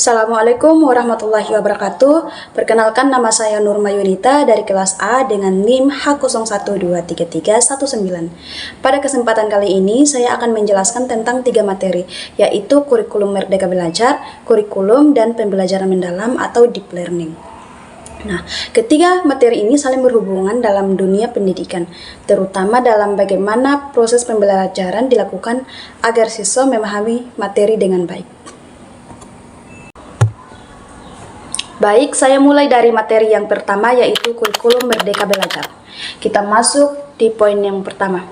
Assalamualaikum warahmatullahi wabarakatuh. Perkenalkan, nama saya Nurma Yunita dari kelas A dengan NIM H01233319. Pada kesempatan kali ini saya akan menjelaskan tentang 3 materi, yaitu kurikulum Merdeka Belajar, kurikulum, dan pembelajaran mendalam atau deep learning. Nah, ketiga materi ini saling berhubungan dalam dunia pendidikan, terutama dalam bagaimana proses pembelajaran dilakukan agar siswa memahami materi dengan baik. Baik, saya mulai dari materi yang pertama, yaitu kurikulum Merdeka Belajar. Kita masuk di poin yang pertama,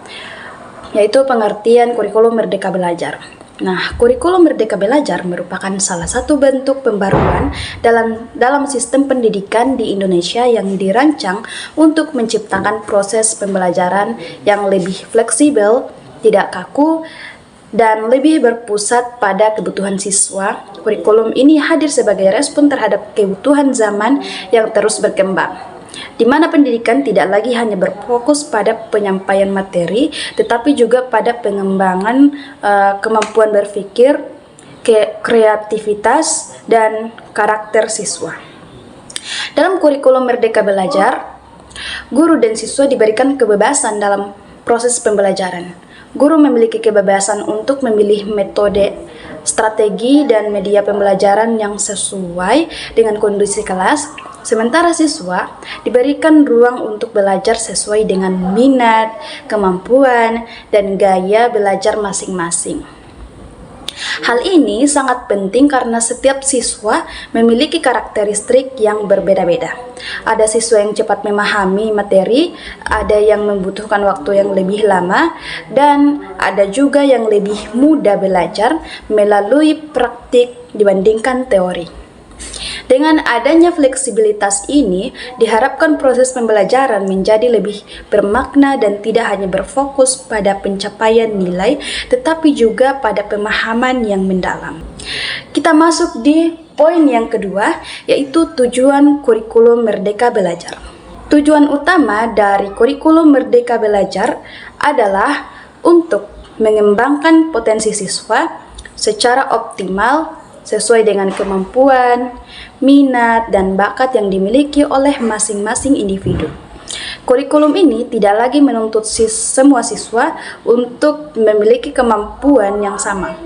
yaitu pengertian kurikulum Merdeka Belajar. Nah, kurikulum Merdeka Belajar merupakan salah satu bentuk pembaruan dalam sistem pendidikan di Indonesia yang dirancang untuk menciptakan proses pembelajaran yang lebih fleksibel, tidak kaku, dan lebih berpusat pada kebutuhan siswa. Kurikulum ini hadir sebagai respon terhadap kebutuhan zaman yang terus berkembang, di mana pendidikan tidak lagi hanya berfokus pada penyampaian materi, tetapi juga pada pengembangan kemampuan berpikir, kreativitas, dan karakter siswa. Dalam kurikulum Merdeka Belajar, guru dan siswa diberikan kebebasan dalam proses pembelajaran. Guru memiliki kebebasan untuk memilih metode, strategi, dan media pembelajaran yang sesuai dengan kondisi kelas, sementara siswa diberikan ruang untuk belajar sesuai dengan minat, kemampuan, dan gaya belajar masing-masing. Hal ini sangat penting karena setiap siswa memiliki karakteristik yang berbeda-beda. Ada siswa yang cepat memahami materi, ada yang membutuhkan waktu yang lebih lama, dan ada juga yang lebih mudah belajar melalui praktik dibandingkan teori. Dengan adanya fleksibilitas ini, diharapkan proses pembelajaran menjadi lebih bermakna dan tidak hanya berfokus pada pencapaian nilai, tetapi juga pada pemahaman yang mendalam. Kita masuk di poin yang kedua, yaitu tujuan kurikulum Merdeka Belajar. Tujuan utama dari kurikulum Merdeka Belajar adalah untuk mengembangkan potensi siswa secara optimal sesuai dengan kemampuan, minat, dan bakat yang dimiliki oleh masing-masing individu. Kurikulum ini tidak lagi menuntut semua siswa untuk memiliki kemampuan yang sama,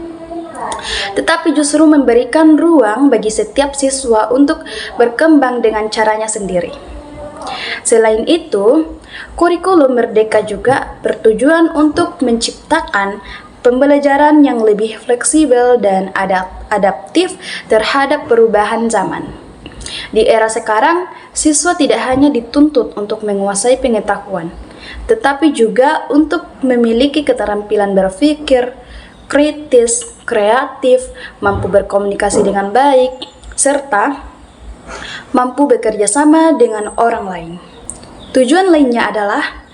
tetapi justru memberikan ruang bagi setiap siswa untuk berkembang dengan caranya sendiri. Selain itu, kurikulum Merdeka juga bertujuan untuk menciptakan pembelajaran yang lebih fleksibel dan adaptif terhadap perubahan zaman. Di era sekarang, siswa tidak hanya dituntut untuk menguasai pengetahuan, tetapi juga untuk memiliki keterampilan berpikir, kritis, kreatif, mampu berkomunikasi dengan baik, serta mampu bekerja sama dengan orang lain. Tujuan lainnya adalah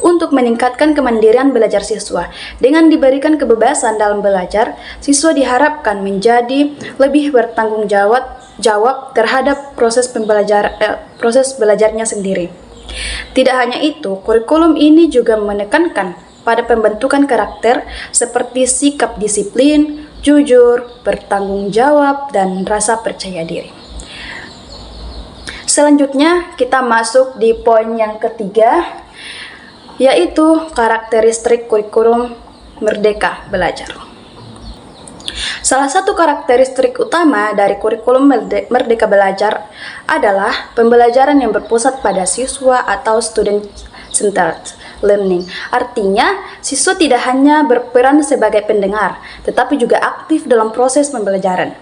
untuk meningkatkan kemandirian belajar siswa. Dengan diberikan kebebasan dalam belajar, siswa diharapkan menjadi lebih bertanggung jawab terhadap proses belajarnya sendiri. Tidak hanya itu, kurikulum ini juga menekankan pada pembentukan karakter seperti sikap disiplin, jujur, bertanggung jawab, dan rasa percaya diri. Selanjutnya, kita masuk di poin yang ketiga, yaitu karakteristik kurikulum Merdeka Belajar. Salah satu karakteristik utama dari kurikulum Merdeka Belajar adalah pembelajaran yang berpusat pada siswa atau student-centered learning. Artinya, siswa tidak hanya berperan sebagai pendengar, tetapi juga aktif dalam proses pembelajaran.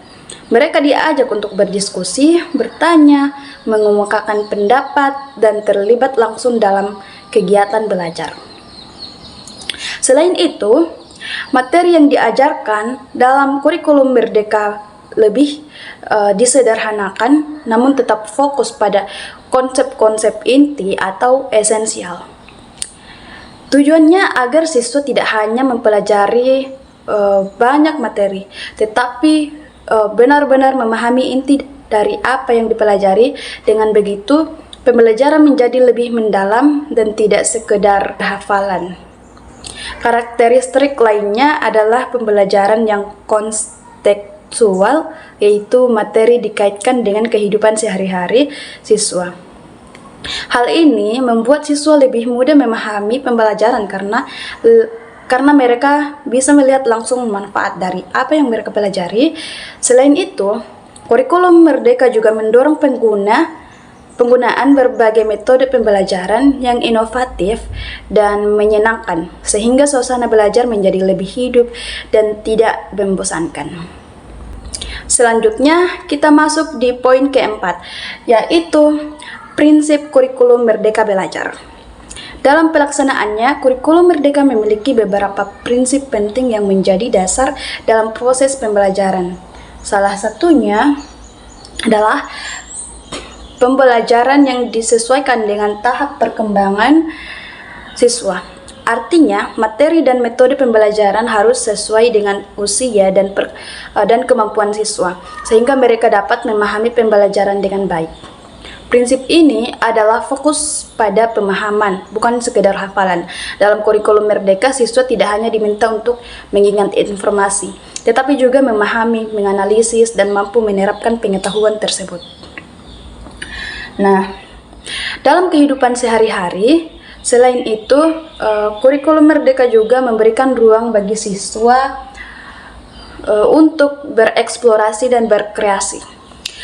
Mereka diajak untuk berdiskusi, bertanya, mengemukakan pendapat, dan terlibat langsung dalam kegiatan belajar. Selain itu, materi yang diajarkan dalam kurikulum Merdeka lebih disederhanakan, namun tetap fokus pada konsep-konsep inti atau esensial. Tujuannya agar siswa tidak hanya mempelajari banyak materi, tetapi benar-benar memahami inti dari apa yang dipelajari. Dengan begitu, pembelajaran menjadi lebih mendalam dan tidak sekedar hafalan. Karakteristik lainnya adalah pembelajaran yang kontekstual, yaitu materi dikaitkan dengan kehidupan sehari-hari siswa. Hal ini membuat siswa lebih mudah memahami pembelajaran karena mereka bisa melihat langsung manfaat dari apa yang mereka pelajari. Selain itu, kurikulum Merdeka juga mendorong penggunaan berbagai metode pembelajaran yang inovatif dan menyenangkan, sehingga suasana belajar menjadi lebih hidup dan tidak membosankan. Selanjutnya, kita masuk di poin keempat, yaitu prinsip kurikulum Merdeka Belajar. Dalam pelaksanaannya, kurikulum Merdeka memiliki beberapa prinsip penting yang menjadi dasar dalam proses pembelajaran. Salah satunya adalah pembelajaran yang disesuaikan dengan tahap perkembangan siswa. Artinya, materi dan metode pembelajaran harus sesuai dengan usia dan kemampuan siswa, sehingga mereka dapat memahami pembelajaran dengan baik. Prinsip ini adalah fokus pada pemahaman, bukan sekedar hafalan. Dalam kurikulum Merdeka, siswa tidak hanya diminta untuk mengingat informasi, tetapi juga memahami, menganalisis, dan mampu menerapkan pengetahuan tersebut. Nah, dalam kehidupan sehari-hari, selain itu, kurikulum Merdeka juga memberikan ruang bagi siswa untuk bereksplorasi dan berkreasi.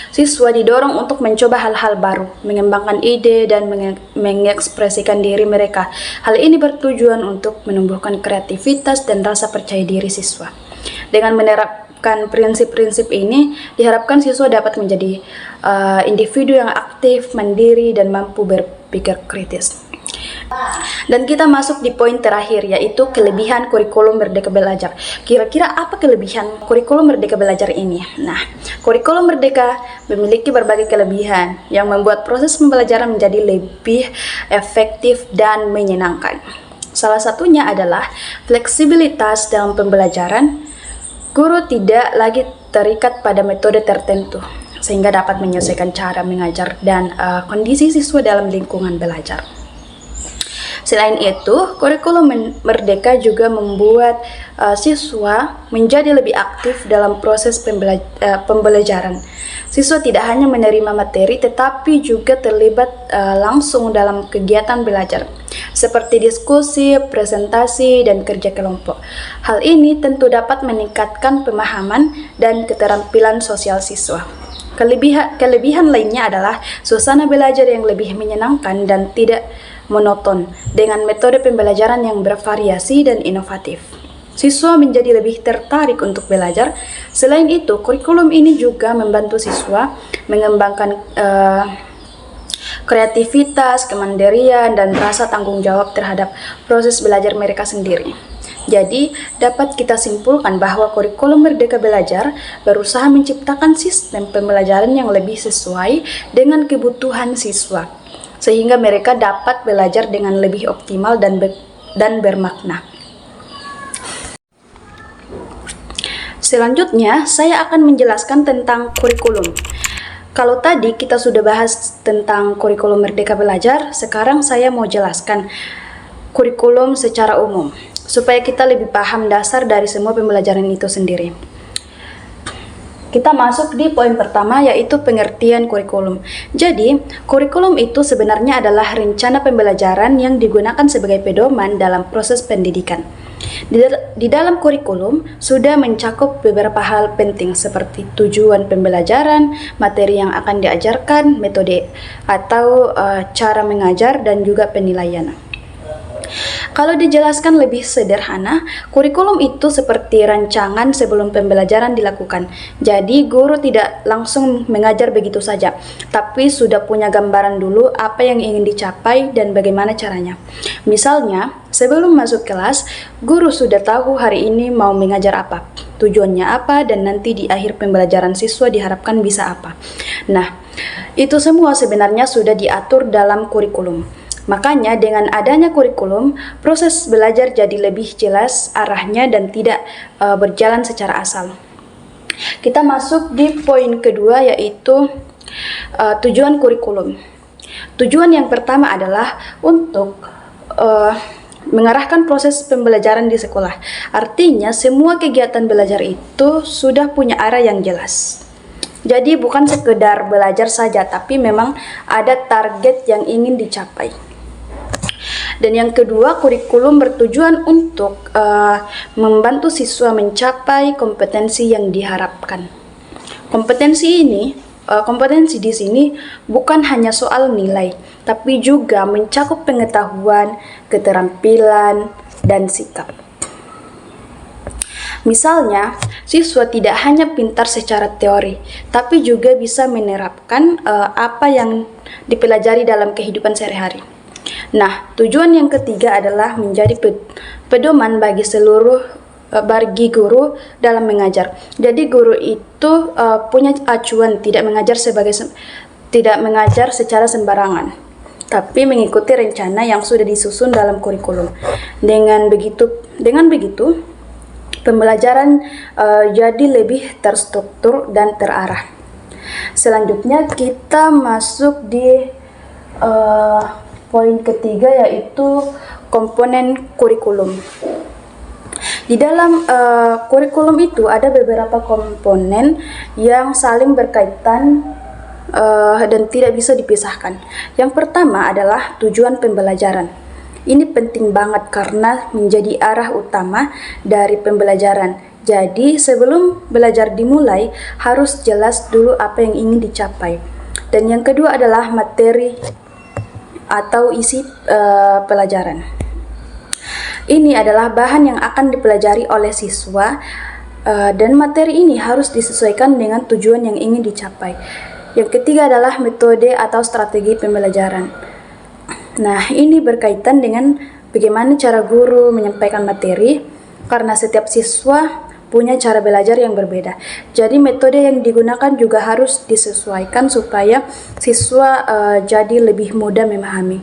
Siswa didorong untuk mencoba hal-hal baru, mengembangkan ide, dan mengekspresikan diri mereka. Hal ini bertujuan untuk menumbuhkan kreativitas dan rasa percaya diri siswa. Dengan menerapkan prinsip-prinsip ini, diharapkan siswa dapat menjadi individu yang aktif, mandiri, dan mampu berpikir kritis. Dan kita masuk di poin terakhir, yaitu kelebihan kurikulum Merdeka Belajar. Kira-kira apa kelebihan kurikulum Merdeka Belajar ini? Nah, kurikulum Merdeka memiliki berbagai kelebihan yang membuat proses pembelajaran menjadi lebih efektif dan menyenangkan. Salah satunya adalah fleksibilitas dalam pembelajaran. Guru tidak lagi terikat pada metode tertentu, sehingga dapat menyesuaikan cara mengajar dan kondisi siswa dalam lingkungan belajar. Selain itu, kurikulum Merdeka juga membuat siswa menjadi lebih aktif dalam proses pembelajaran. Siswa tidak hanya menerima materi, tetapi juga terlibat langsung dalam kegiatan belajar, seperti diskusi, presentasi, dan kerja kelompok. Hal ini tentu dapat meningkatkan pemahaman dan keterampilan sosial siswa. Kelebihan lainnya adalah suasana belajar yang lebih menyenangkan dan tidak monoton dengan metode pembelajaran yang bervariasi dan inovatif. Siswa menjadi lebih tertarik untuk belajar. Selain itu, kurikulum ini juga membantu siswa mengembangkan kreativitas, kemandirian, dan rasa tanggung jawab terhadap proses belajar mereka sendiri. Jadi, dapat kita simpulkan bahwa kurikulum Merdeka Belajar berusaha menciptakan sistem pembelajaran yang lebih sesuai dengan kebutuhan siswa, sehingga mereka dapat belajar dengan lebih optimal dan bermakna. Selanjutnya, saya akan menjelaskan tentang kurikulum. Kalau tadi kita sudah bahas tentang kurikulum Merdeka Belajar, sekarang saya mau jelaskan kurikulum secara umum, supaya kita lebih paham dasar dari semua pembelajaran itu sendiri. Kita masuk di poin pertama, yaitu pengertian kurikulum. Jadi, kurikulum itu sebenarnya adalah rencana pembelajaran yang digunakan sebagai pedoman dalam proses pendidikan. Di dalam kurikulum sudah mencakup beberapa hal penting seperti tujuan pembelajaran, materi yang akan diajarkan, metode atau cara mengajar, dan juga penilaian. Kalau dijelaskan lebih sederhana, kurikulum itu seperti rancangan sebelum pembelajaran dilakukan. Jadi, guru tidak langsung mengajar begitu saja, tapi sudah punya gambaran dulu apa yang ingin dicapai dan bagaimana caranya. Misalnya, sebelum masuk kelas, guru sudah tahu hari ini mau mengajar apa, tujuannya apa, dan nanti di akhir pembelajaran siswa diharapkan bisa apa. Nah, itu semua sebenarnya sudah diatur dalam kurikulum. Makanya dengan adanya kurikulum, proses belajar jadi lebih jelas arahnya dan tidak berjalan secara asal. Kita masuk di poin kedua, yaitu tujuan kurikulum. Tujuan yang pertama adalah untuk mengarahkan proses pembelajaran di sekolah. Artinya semua kegiatan belajar itu sudah punya arah yang jelas. Jadi bukan sekedar belajar saja, tapi memang ada target yang ingin dicapai. Dan yang kedua, kurikulum bertujuan untuk membantu siswa mencapai kompetensi yang diharapkan. Kompetensi di sini bukan hanya soal nilai, tapi juga mencakup pengetahuan, keterampilan, dan sikap. Misalnya, siswa tidak hanya pintar secara teori, tapi juga bisa menerapkan apa yang dipelajari dalam kehidupan sehari-hari. Nah, tujuan yang ketiga adalah menjadi pedoman bagi guru dalam mengajar. Jadi guru itu punya acuan, tidak mengajar secara sembarangan, tapi mengikuti rencana yang sudah disusun dalam kurikulum. Dengan begitu pembelajaran jadi lebih terstruktur dan terarah. Selanjutnya kita masuk di poin ketiga, yaitu komponen kurikulum. Di dalam kurikulum itu ada beberapa komponen yang saling berkaitan dan tidak bisa dipisahkan. Yang pertama adalah tujuan pembelajaran. Ini penting banget karena menjadi arah utama dari pembelajaran. Jadi sebelum belajar dimulai harus jelas dulu apa yang ingin dicapai. Dan yang kedua adalah materi atau isi pelajaran. Ini adalah bahan yang akan dipelajari oleh siswa dan materi ini harus disesuaikan dengan tujuan yang ingin dicapai. Yang ketiga adalah metode atau strategi pembelajaran. Nah, ini berkaitan dengan bagaimana cara guru menyampaikan materi, karena setiap siswa punya cara belajar yang berbeda. Jadi metode yang digunakan juga harus disesuaikan supaya siswa jadi lebih mudah memahami.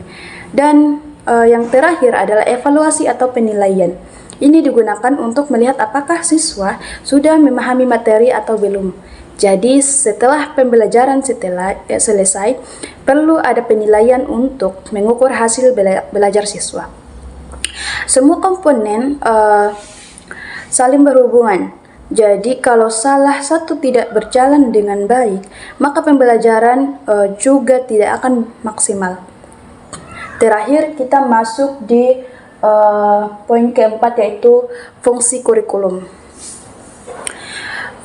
Dan yang terakhir adalah evaluasi atau penilaian. Ini digunakan untuk melihat apakah siswa sudah memahami materi atau belum. Jadi setelah pembelajaran selesai, perlu ada penilaian untuk mengukur hasil belajar siswa. Semua komponen saling berhubungan. Jadi kalau salah satu tidak berjalan dengan baik, maka pembelajaran juga tidak akan maksimal. Terakhir kita masuk di poin keempat, yaitu fungsi kurikulum.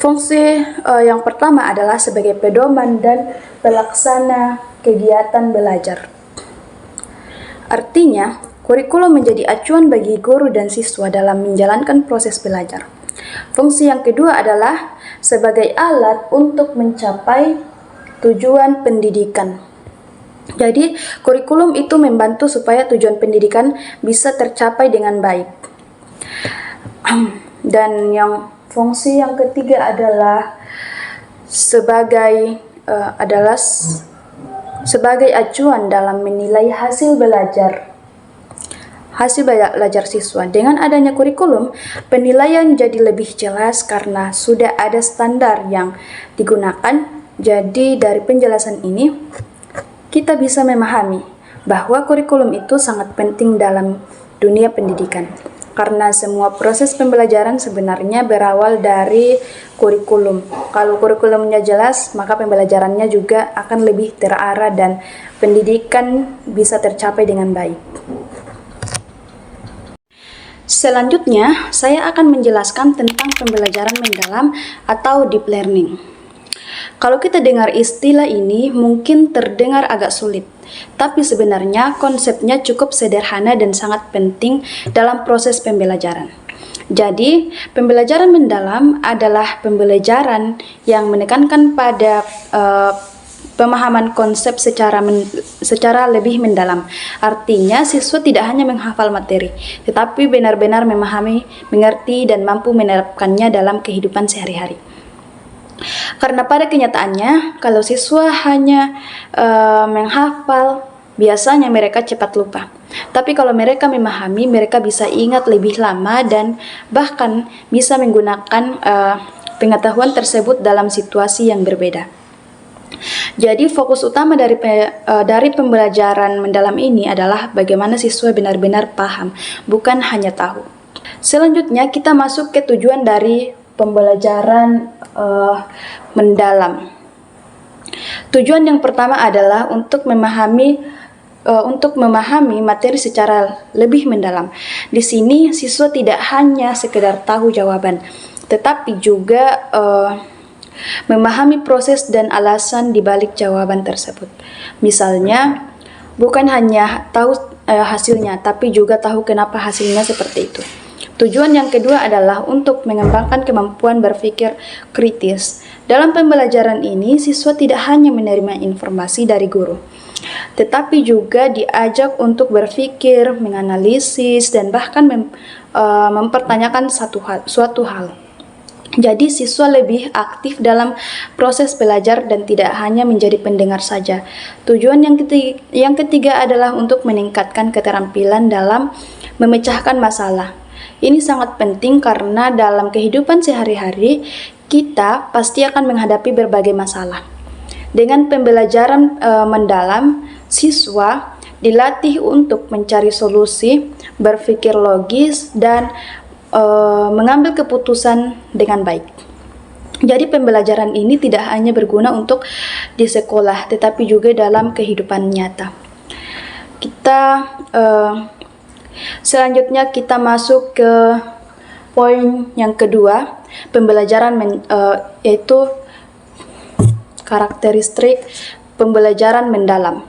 Fungsi yang pertama adalah sebagai pedoman dan pelaksana kegiatan belajar. Artinya, kurikulum menjadi acuan bagi guru dan siswa dalam menjalankan proses belajar. Fungsi yang kedua adalah sebagai alat untuk mencapai tujuan pendidikan. Jadi, kurikulum itu membantu supaya tujuan pendidikan bisa tercapai dengan baik. Dan fungsi yang ketiga adalah sebagai acuan dalam menilai hasil belajar siswa. Dengan adanya kurikulum, penilaian jadi lebih jelas karena sudah ada standar yang digunakan. Jadi dari penjelasan ini, kita bisa memahami bahwa kurikulum itu sangat penting dalam dunia pendidikan. Karena semua proses pembelajaran sebenarnya berawal dari kurikulum. Kalau kurikulumnya jelas, maka pembelajarannya juga akan lebih terarah dan pendidikan bisa tercapai dengan baik. Selanjutnya, saya akan menjelaskan tentang pembelajaran mendalam atau deep learning. Kalau kita dengar istilah ini mungkin terdengar agak sulit, tapi sebenarnya konsepnya cukup sederhana dan sangat penting dalam proses pembelajaran. Jadi, pembelajaran mendalam adalah pembelajaran yang menekankan pada pemahaman konsep secara lebih mendalam. Artinya, siswa tidak hanya menghafal materi, tetapi benar-benar memahami, mengerti, dan mampu menerapkannya dalam kehidupan sehari-hari. Karena pada kenyataannya, kalau siswa hanya menghafal, biasanya mereka cepat lupa. Tapi kalau mereka memahami, mereka bisa ingat lebih lama dan bahkan bisa menggunakan pengetahuan tersebut dalam situasi yang berbeda. Jadi fokus utama dari pembelajaran mendalam ini adalah bagaimana siswa benar-benar paham, bukan hanya tahu. Selanjutnya kita masuk ke tujuan dari pembelajaran mendalam. Tujuan yang pertama adalah untuk memahami materi secara lebih mendalam. Di sini siswa tidak hanya sekedar tahu jawaban, tetapi juga memahami proses dan alasan di balik jawaban tersebut. Misalnya, bukan hanya tahu hasilnya, tapi juga tahu kenapa hasilnya seperti itu. Tujuan yang kedua adalah untuk mengembangkan kemampuan berpikir kritis. Dalam pembelajaran ini, siswa tidak hanya menerima informasi dari guru, tetapi juga diajak untuk berpikir, menganalisis, dan bahkan mempertanyakan suatu hal. Jadi siswa lebih aktif dalam proses belajar dan tidak hanya menjadi pendengar saja. Tujuan yang ketiga adalah untuk meningkatkan keterampilan dalam memecahkan masalah. Ini sangat penting karena dalam kehidupan sehari-hari kita pasti akan menghadapi berbagai masalah. Dengan pembelajaran mendalam, siswa dilatih untuk mencari solusi, berpikir logis, dan mengambil keputusan dengan baik. Jadi pembelajaran ini tidak hanya berguna untuk di sekolah, tetapi juga dalam kehidupan nyata. Selanjutnya kita masuk ke poin yang kedua, pembelajaran yaitu karakteristik pembelajaran mendalam.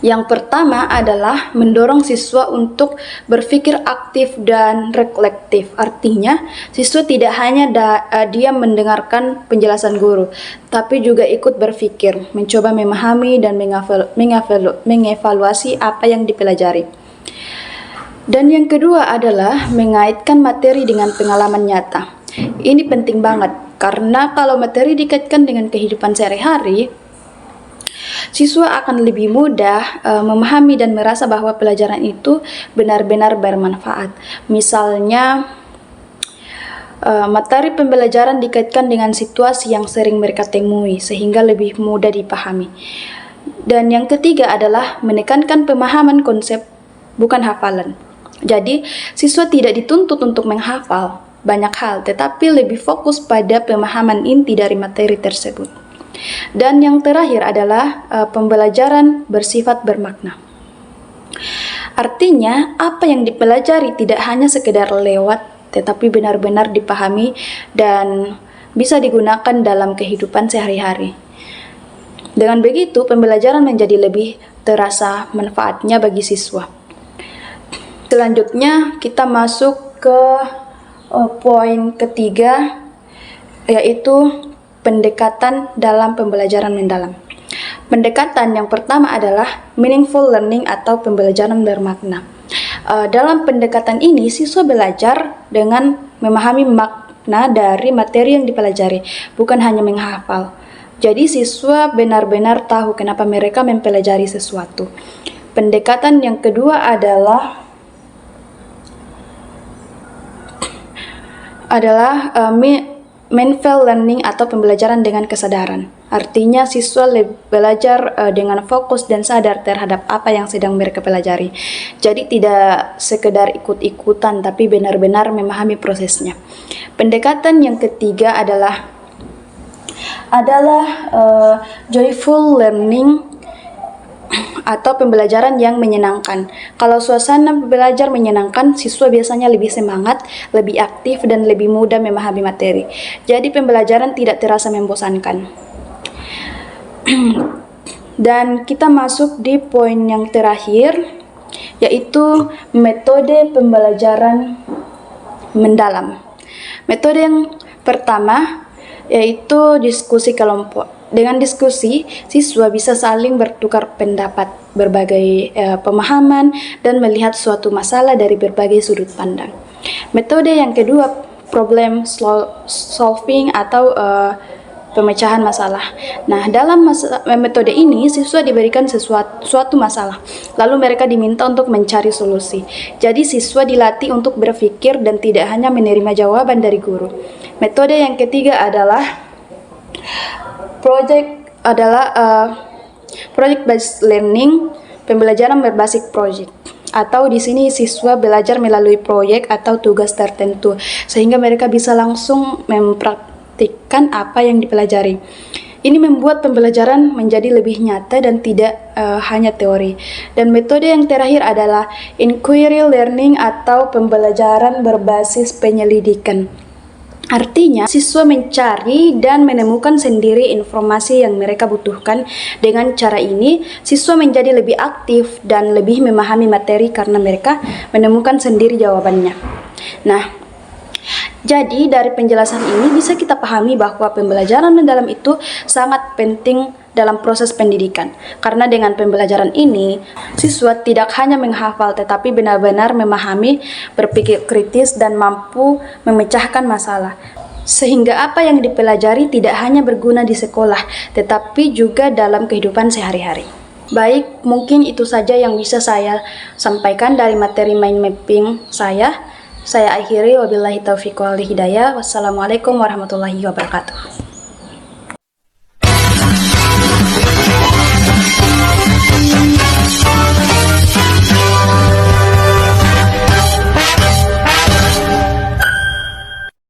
Yang pertama adalah mendorong siswa untuk berpikir aktif dan reflektif. Artinya, siswa tidak hanya diam mendengarkan penjelasan guru, tapi juga ikut berpikir, mencoba memahami dan mengevaluasi apa yang dipelajari. Dan yang kedua adalah mengaitkan materi dengan pengalaman nyata. Ini penting banget, karena kalau materi dikaitkan dengan kehidupan sehari-hari, siswa akan lebih mudah memahami dan merasa bahwa pelajaran itu benar-benar bermanfaat. Misalnya, materi pembelajaran dikaitkan dengan situasi yang sering mereka temui, sehingga lebih mudah dipahami. Dan yang ketiga adalah menekankan pemahaman konsep, bukan hafalan. Jadi, siswa tidak dituntut untuk menghafal banyak hal, tetapi lebih fokus pada pemahaman inti dari materi tersebut. Dan yang terakhir adalah pembelajaran bersifat bermakna. Artinya, apa yang dipelajari tidak hanya sekedar lewat, tetapi benar-benar dipahami dan bisa digunakan dalam kehidupan sehari-hari. Dengan begitu, pembelajaran menjadi lebih terasa manfaatnya bagi siswa. Selanjutnya, kita masuk ke poin ketiga, yaitu pendekatan dalam pembelajaran mendalam. Pendekatan yang pertama adalah meaningful learning atau pembelajaran bermakna. Dalam pendekatan ini, siswa belajar dengan memahami makna dari materi yang dipelajari, bukan hanya menghafal. Jadi siswa benar-benar tahu kenapa mereka mempelajari sesuatu. Pendekatan yang kedua adalah mindful learning atau pembelajaran dengan kesadaran. Artinya siswa belajar dengan fokus dan sadar terhadap apa yang sedang mereka pelajari. Jadi tidak sekedar ikut-ikutan, tapi benar-benar memahami prosesnya. Pendekatan yang ketiga adalah joyful learning atau pembelajaran yang menyenangkan. Kalau suasana belajar menyenangkan, siswa biasanya lebih semangat, lebih aktif, dan lebih mudah memahami materi. Jadi pembelajaran tidak terasa membosankan. Dan kita masuk di poin yang terakhir, yaitu metode pembelajaran mendalam. Metode yang pertama yaitu diskusi kelompok. Dengan diskusi, siswa bisa saling bertukar pendapat, berbagai pemahaman, dan melihat suatu masalah dari berbagai sudut pandang. Metode yang kedua, problem solving atau pemecahan masalah. Nah, dalam metode ini, siswa diberikan suatu masalah, lalu mereka diminta untuk mencari solusi. Jadi, siswa dilatih untuk berpikir dan tidak hanya menerima jawaban dari guru. Metode yang ketiga adalah project adalah project based learning, pembelajaran berbasis project. Atau di sini siswa belajar melalui proyek atau tugas tertentu sehingga mereka bisa langsung mempraktikkan apa yang dipelajari. Ini membuat pembelajaran menjadi lebih nyata dan tidak hanya teori. Dan metode yang terakhir adalah inquiry learning atau pembelajaran berbasis penyelidikan. Artinya, siswa mencari dan menemukan sendiri informasi yang mereka butuhkan. Dengan cara ini, siswa menjadi lebih aktif dan lebih memahami materi karena mereka menemukan sendiri jawabannya. Nah, jadi dari penjelasan ini bisa kita pahami bahwa pembelajaran mendalam itu sangat penting dalam proses pendidikan. Karena dengan pembelajaran ini, siswa tidak hanya menghafal tetapi benar-benar memahami, berpikir kritis dan mampu memecahkan masalah. Sehingga apa yang dipelajari tidak hanya berguna di sekolah, tetapi juga dalam kehidupan sehari-hari. Baik, mungkin itu saja yang bisa saya sampaikan dari materi mind mapping saya. Saya akhiri, wabillahi taufiq wal hidayah. Wassalamualaikum warahmatullahi wabarakatuh.